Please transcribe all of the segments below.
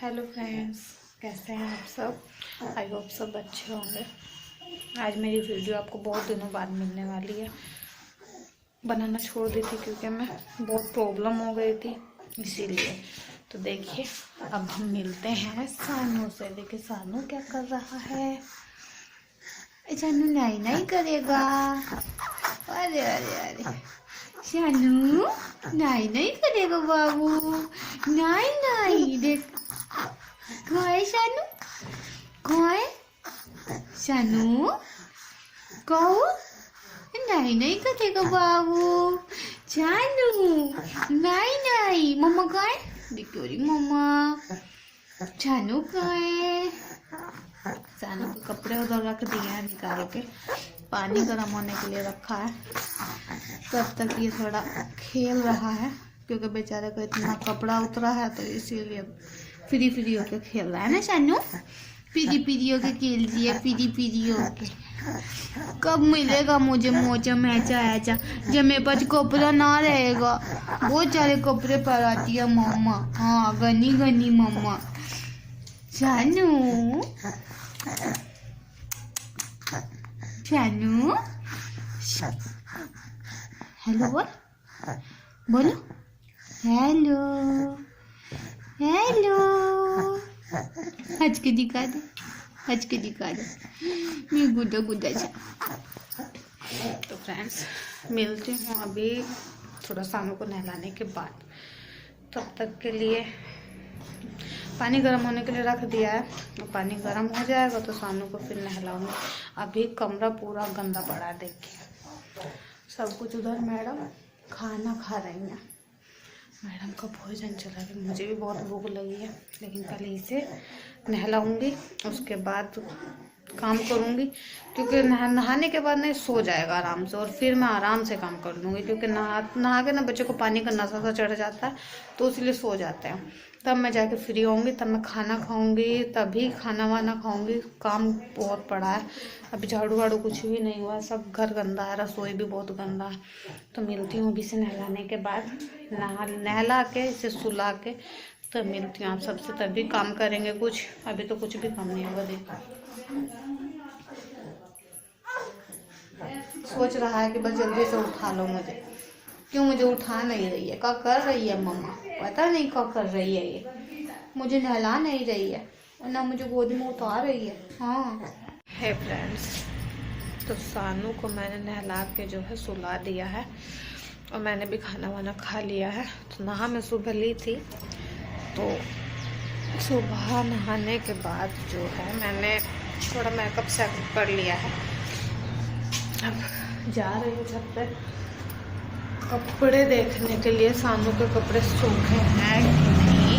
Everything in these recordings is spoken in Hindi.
हेलो फ्रेंड्स, कैसे हैं आप सब। आई होप सब अच्छे होंगे। आज मेरी वीडियो आपको बहुत दिनों बाद मिलने वाली है। बनाना छोड़ दी थी क्योंकि मैं बहुत प्रॉब्लम हो गई थी, इसीलिए। तो देखिए, अब हम मिलते हैं सानू से। देखिए सानू क्या कर रहा है। सानू नहीं नहीं करेगा। अरे अरे अरे, शानू नहीं नहीं करेगा बाबू। नहीं नहीं, देख कौन है शानू। कौन है शानू। कहो नहीं नहीं करेगा बाबू। शानू नहीं नहीं। मम्मा कहाँ है। देखो री मम्मा। शानू कहाँ है। शानू के कपड़े उधर रख दिए हैं निकाल के। पानी गर्म होने के लिए रखा है। तब तक ये थोड़ा खेल रहा है क्योंकि बेचारे का इतना कपड़ा उतरा है, तो इसीलिए फ्री फ्री होके खेल रहा है ना शानू। फ्री फ्री होके खेल रही है, फ्री फ्री होके। कब मिलेगा मुझे मौसम ऐसा ऐसा जब मेरे पास कपड़ा ना रहेगा। बहुत सारे कपड़े पर आती है मम्मा। हाँ, गनी गनी मम्मा। शानू शानू, हेलो बोल, बोलो हेलो हेलो। हंस के दिखा दे, हंस के दिखा दे। मैं गुड्डा गुड्डा सा। तो फ्रेंड्स, मिलती हूँ अभी थोड़ा सानू को नहलाने के बाद। तब तक के लिए पानी गर्म होने के लिए रख दिया है। तो पानी गर्म हो जाएगा तो सानू को फिर नहलाऊंगी। अभी कमरा पूरा गंदा पड़ा है। देखिए सब कुछ उधर मैडम खाना खा रही हैं। मैडम का भोजन चला गया। मुझे भी बहुत भूख लगी है, लेकिन पहले इसे नहलाऊंगी, उसके बाद काम करूंगी। क्योंकि नहाने के बाद नहीं सो जाएगा आराम से, और फिर मैं आराम से काम कर लूँगी। क्योंकि नहा के ना बच्चे को पानी का नशा सा चढ़ जाता है, तो इसलिए सो जाते हैं। तब मैं जाके फ्री होंगी, तब मैं खाना खाऊंगी, तभी खाना वाना खाऊंगी। काम बहुत पड़ा है। अभी झाड़ू वाड़ू कुछ भी नहीं हुआ, सब घर गंदा है, रसोई भी बहुत गंदा है। तो मिलती हूँ अभी से नहलाने के बाद। नहला के इसे सुला के तब मिलती हूँ आप सबसे, तभी काम करेंगे कुछ। अभी तो कुछ भी काम नहीं होगा। देखो सोच रहा है कि बस जल्दी से उठा लो मुझे। क्यों मुझे उठा नहीं रही है। क्या कर रही है मम्मा, पता नहीं क्या कर रही है ये। मुझे नहला नहीं रही है और ना मुझे गोदी में उतार रही है। हाँ है फ्रेंड्स, तो सानू को मैंने नहला के जो है सुला दिया है, और मैंने भी खाना वाना खा लिया है। तो नहा मैं सुबह ली थी, तो सुबह नहाने के बाद जो है मैंने थोड़ा मेकअप सेटअप कर लिया है। अब जा रही हूँ छत पे कपड़े देखने के लिए। सानू के कपड़े सूखे हैं कि नहीं।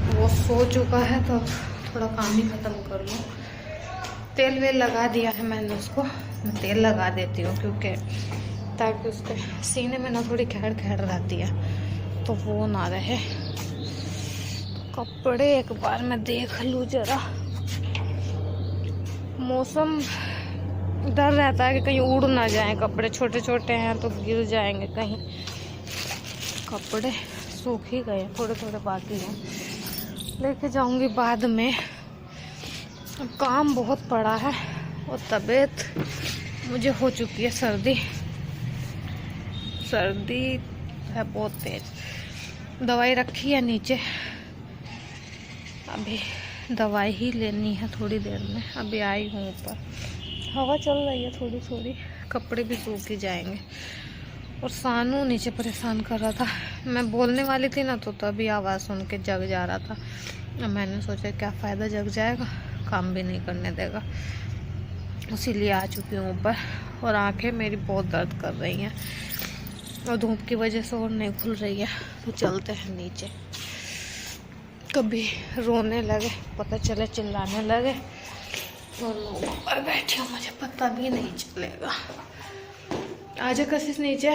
वो सो चुका है तो थोड़ा काम ही ख़त्म कर लूँ। तेल वेल लगा दिया है मैंने उसको। मैं तेल लगा देती हूँ क्योंकि ताकि उसके सीने में ना थोड़ी खैड़ खैड़ रहती है, तो वो ना रहे। कपड़े एक बार मैं देख लूँ जरा। मौसम डर रहता है कि कहीं उड़ ना जाए कपड़े, छोटे छोटे हैं तो गिर जाएंगे कहीं। कपड़े सूख ही गए, थोड़े थोड़े बाकी हैं, लेके जाऊंगी बाद में। अब काम बहुत पड़ा है और तबीयत मुझे हो चुकी है सर्दी है बहुत तेज। दवाई रखी है नीचे, अभी दवाई ही लेनी है थोड़ी देर में। अभी आई हूँ ऊपर, हवा चल रही है थोड़ी थोड़ी, कपड़े भी सूख ही जाएंगे। और सानू नीचे परेशान कर रहा था। मैं बोलने वाली थी ना, तो तभी आवाज़ सुन के जग जा रहा था। अब मैंने सोचा क्या फ़ायदा, जग जाएगा, काम भी नहीं करने देगा। इसीलिए आ चुकी हूँ ऊपर। और आंखें मेरी बहुत दर्द कर रही हैं और धूप की वजह से और नहीं खुल रही है। तो चलते हैं नीचे। कभी रोने लगे, पता चले चिल्लाने लगे, तो ऊपर बैठी हूँ, मुझे पता भी नहीं चलेगा। आजा कशिश नीचे,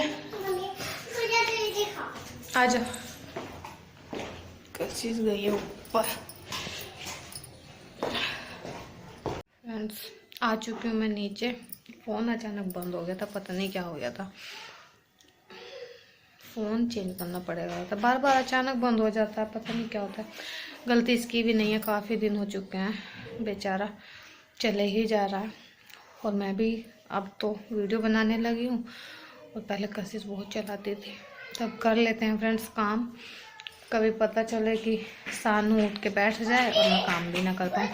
आजा। कशिश गई है ऊपर। फ्रेंड्स, आ चुकी हूँ मैं नीचे। फ़ोन अचानक बंद हो गया था, पता नहीं क्या हो गया था। फ़ोन चेंज करना पड़ेगा। तो बार बार अचानक बंद हो जाता है, पता नहीं क्या होता है। गलती इसकी भी नहीं है, काफ़ी दिन हो चुके हैं, बेचारा चले ही जा रहा है। और मैं भी अब तो वीडियो बनाने लगी हूँ, और पहले कशिश बहुत चलाती थी। तब कर लेते हैं फ्रेंड्स काम, कभी पता चले कि सानू उठ के बैठ जाए और मैं काम भी ना कर पाऊँ।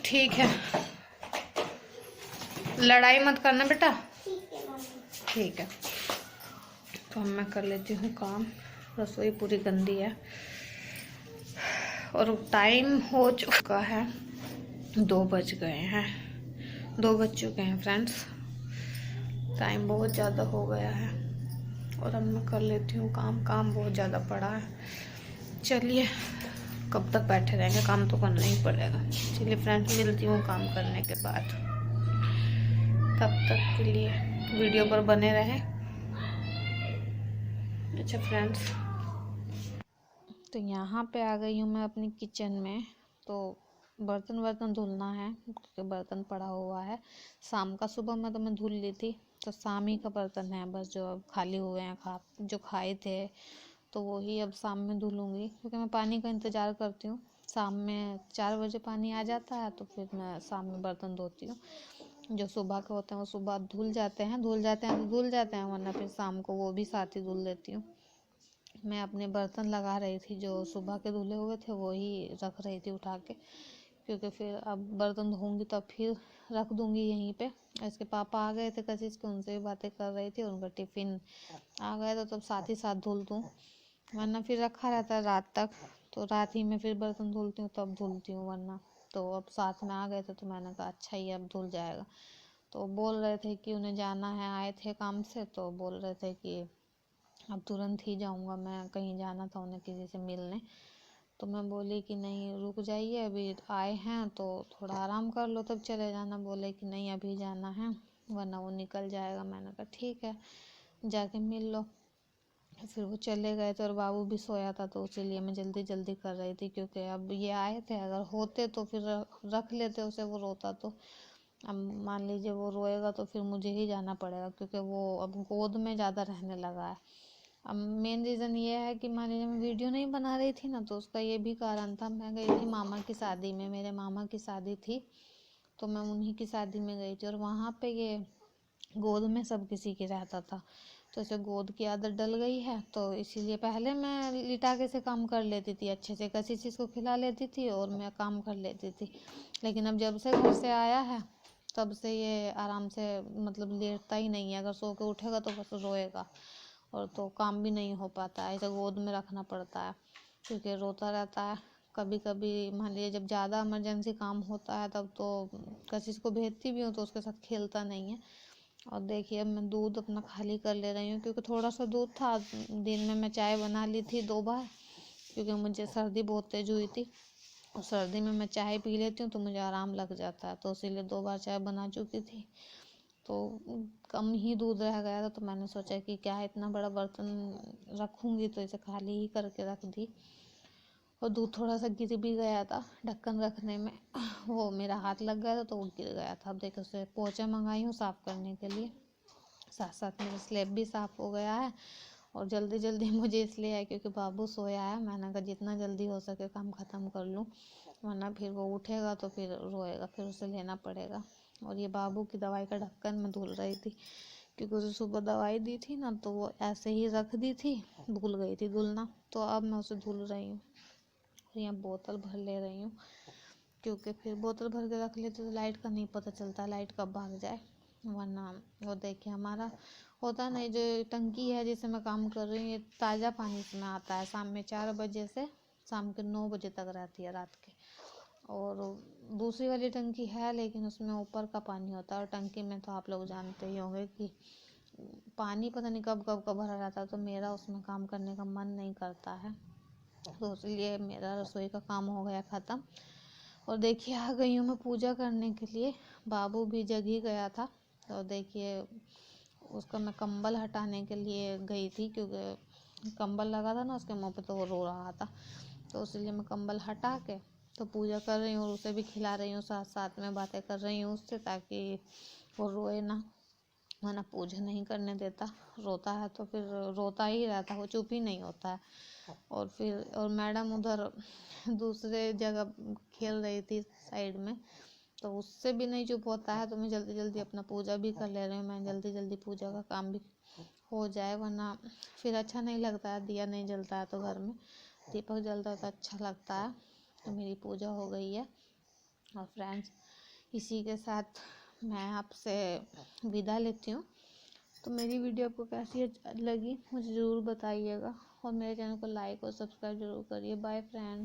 ठीक है, लड़ाई मत करना बेटा। ठीक है, तो मैं कर लेती हूँ काम। रसोई पूरी गंदी है और टाइम हो चुका है, 2 बज गए हैं, 2 बज चुके हैं फ्रेंड्स। टाइम बहुत ज़्यादा हो गया है और अब मैं कर लेती हूँ काम। काम बहुत ज़्यादा पड़ा है। चलिए, कब तक बैठे रहेंगे, काम तो करना ही पड़ेगा। चलिए फ्रेंड्स, मिलती हूँ काम करने के बाद। तब तक के लिए वीडियो पर बने रहें। अच्छा फ्रेंड्स, तो यहाँ पे आ गई हूँ मैं अपनी किचन में। तो बर्तन धुलना है क्योंकि बर्तन पड़ा हुआ है शाम का। सुबह में तो मैं धुल ली थी, तो शाम ही का बर्तन है बस, जो अब खाली हुए हैं, जो खाए थे, तो वही अब शाम में धुलूँगी। क्योंकि मैं पानी का इंतज़ार करती हूँ। शाम में 4 बजे पानी आ जाता है, तो फिर मैं शाम में बर्तन धोती हूँ। जो सुबह के होते हैं वो सुबह धुल जाते हैं तो धुल जाते हैं, वरना फिर शाम को वो भी साथ ही धुल लेती हूँ। मैं अपने बर्तन लगा रही थी, जो सुबह के धुले हुए थे वो ही रख रही थी उठा के, क्योंकि फिर अब बर्तन धोऊंगी तो फिर रख दूंगी यहीं पे। इसके पापा आ गए थे कशिश के, उनसे भी बातें कर रही थी, उनका टिफ़िन आ गया तो तब साथ ही साथ धुल दूँ, वरना फिर रखा रहता है रात तक। तो रात ही में फिर बर्तन धुलती हूँ, तब धुलती हूँ, वरना तो अब साथ में आ गए थे तो मैंने कहा अच्छा ही अब धुल जाएगा। तो बोल रहे थे कि उन्हें जाना है, आए थे काम से, तो बोल रहे थे कि अब तुरंत ही जाऊंगा मैं, कहीं जाना था उन्हें किसी से मिलने। तो मैं बोली कि नहीं रुक जाइए, अभी आए हैं तो थोड़ा आराम कर लो तब चले जाना। बोले कि नहीं अभी जाना है वरना वो निकल जाएगा। मैंने कहा ठीक है, जाके मिल लो। फिर वो चले गए थे और बाबू भी सोया था, तो इसीलिए मैं जल्दी जल्दी कर रही थी, क्योंकि अब ये आए थे, अगर होते तो फिर रख लेते उसे, वो रोता तो। अब मान लीजिए वो रोएगा तो फिर मुझे ही जाना पड़ेगा, क्योंकि वो अब गोद में ज़्यादा रहने लगा है। अब मेन रीज़न ये है कि मान लीजिए मैं वीडियो नहीं बना रही थी ना, तो उसका ये भी कारण था। मैं गई थी मामा की शादी में, मेरे मामा की शादी थी, तो मैं उन्हीं की शादी में गई थी, और वहाँ पे ये गोद में सब किसी के रहता था, तो इसे गोद की आदत डल गई है। तो इसीलिए पहले मैं लिटा के से काम कर लेती थी, अच्छे से किसी चीज़ को खिला लेती थी और मैं काम कर लेती थी। लेकिन अब जब से घर से आया है तब से ये आराम से मतलब लेटता ही नहीं है। अगर सो के उठेगा तो बस रोएगा, और तो काम भी नहीं हो पाता है, इसे गोद में रखना पड़ता है क्योंकि रोता रहता है। कभी कभी मान लीजिए जब ज़्यादा इमरजेंसी काम होता है तब तो किसी को भेजती भी हूँ, तो उसके साथ खेलता नहीं है। और देखिए अब मैं दूध अपना खाली कर ले रही हूँ, क्योंकि थोड़ा सा दूध था। दिन में मैं चाय बना ली थी 2 बार, क्योंकि मुझे सर्दी बहुत तेज़ हुई थी, और सर्दी में मैं चाय पी लेती हूँ तो मुझे आराम लग जाता है, तो इसीलिए 2 बार चाय बना चुकी थी। तो कम ही दूध रह गया था, तो मैंने सोचा कि क्या इतना बड़ा बर्तन रखूँगी, तो इसे खाली ही करके रख दी। और दूध थोड़ा सा गिर भी गया था ढक्कन रखने में, वो मेरा हाथ लग गया था तो वो गिर गया था। अब देखो उसे पोछा मंगाई हूँ साफ़ करने के लिए, साथ साथ मेरा स्लैब भी साफ़ हो गया है। और जल्दी जल्दी मुझे इसलिए है क्योंकि बाबू सोया है, मैंने कहा जितना जल्दी हो सके काम ख़त्म कर लूँ, वरना फिर वो उठेगा तो फिर रोएगा, फिर उसे लेना पड़ेगा। और ये बाबू की दवाई का ढक्कन मैं धुल रही थी, क्योंकि उसे सुबह दवाई दी थी ना, तो वो ऐसे ही रख दी थी, भूल गई थी धुलना, तो अब मैं उसे धुल रही हूँ। यहाँ बोतल भर ले रही हूँ, क्योंकि फिर बोतल भर के रख लेते तो लाइट का नहीं पता चलता, लाइट कब भाग जाए, वरना वो देखिए हमारा होता नहीं। जो टंकी है जिससे मैं काम कर रही हूँ, ये ताज़ा पानी इसमें आता है, शाम में 4 बजे से शाम के 9 बजे तक रहती है रात के। और दूसरी वाली टंकी है लेकिन उसमें ऊपर का पानी होता है, और टंकी में तो आप लोग जानते ही होंगे कि पानी पता नहीं कब कब का भरा रहता है, तो मेरा उसमें काम करने का मन नहीं करता है, तो इसलिए मेरा रसोई का काम हो गया ख़त्म। और देखिए आ गई हूँ मैं पूजा करने के लिए। बाबू भी जग ही गया था, तो देखिए उसका मैं कंबल हटाने के लिए गई थी, क्योंकि कंबल लगा था ना उसके मुंह पे, तो वो रो रहा था, तो इसलिए मैं कंबल हटा के तो पूजा कर रही हूँ, और उसे भी खिला रही हूँ, साथ साथ में बातें कर रही हूँ उससे, ताकि वो रोए ना। वरना पूजा नहीं करने देता। रोता है तो फिर रोता ही रहता है, वो चुप ही नहीं होता है। और मैडम उधर दूसरे जगह खेल रही थी साइड में, तो उससे भी नहीं चुप होता है। तो मैं जल्दी जल्दी अपना पूजा भी कर ले रही हूँ, मैं जल्दी जल्दी पूजा का काम भी हो जाए, वरना फिर अच्छा नहीं लगता है। दिया नहीं जलता है तो घर में दीपक जलता है तो अच्छा लगता है। तो मेरी पूजा हो गई है। और फ्रेंड्स, इसी के साथ मैं आपसे विदा लेती हूँ। तो मेरी वीडियो आपको कैसी लगी मुझे ज़रूर बताइएगा, और मेरे चैनल को लाइक और सब्सक्राइब जरूर करिए। Bye friends.